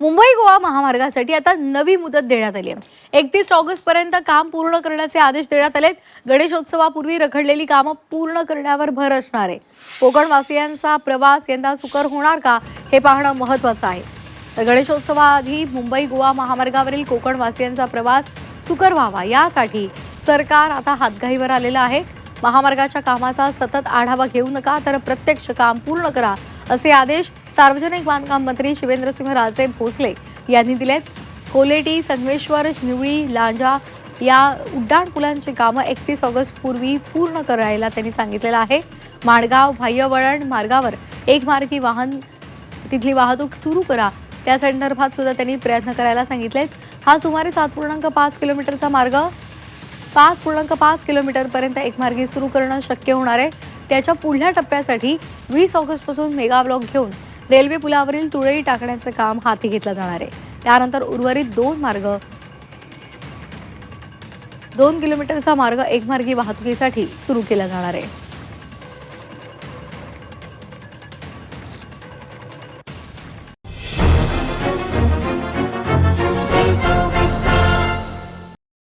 मुंबई गोवा महामार्गासाठी आता नवी मुदत देण्यात आली आहे। 31 ऑगस्ट पर्यंत काम पूर्ण करण्याचे आदेश देण्यात आलेत। गणेशोत्सवापूर्वी रखडलेली कामं पूर्ण करण्यावर भर असणार आहे। कोकणवासियांचा प्रवास यंदा सुकर होणार का हे पाहणं महत्त्वाचं आहे। तर गणेशोत्सवाआधी मुंबई गोवा महामार्गावरील कोकणवासियांचा प्रवास सुकर व्हावा यासाठी सरकार आता हातघाईवर आलेलं आहे। महामार्गाच्या कामाचा सतत आढावा घेऊ नका, तर प्रत्यक्ष काम पूर्ण करा असे आदेश सार्वजनिक बांधकाम मंत्री शिवेंद्रसिंहराजे भोसले यांनी दिलेत। कोलेटी, संगमेश्वर, निवळी, लांजा या उड्डाणपुलांची कामं 31 ऑगस्ट पूर्वी पूर्ण करायला त्यांनी सांगितलेलं आहे। माणगाव बाह्यवळण मार्गावर एकमार्गी वाहन तिथली वाहतूक सुरू करा, त्या संदर्भात सुद्धा त्यांनी प्रयत्न करायला सांगितलेत। हा सुमारे 7.5 किलोमीटरचा मार्ग 5.5 किलोमीटरपर्यंत एकमार्गी सुरू करणं शक्य होणार आहे। त्याच्या पुढल्या टप्प्यासाठी 20 ऑगस्ट पासून मेगा ब्लॉक घेऊन रेल्वे पुलावरील तुळई टाकण्याचं काम हाती घेतलं जाणार आहे। त्यानंतर उर्वरित 2 किलोमीटरचा मार्ग एकमार्गी वाहतुकीसाठी सुरू केला जाणार आहे।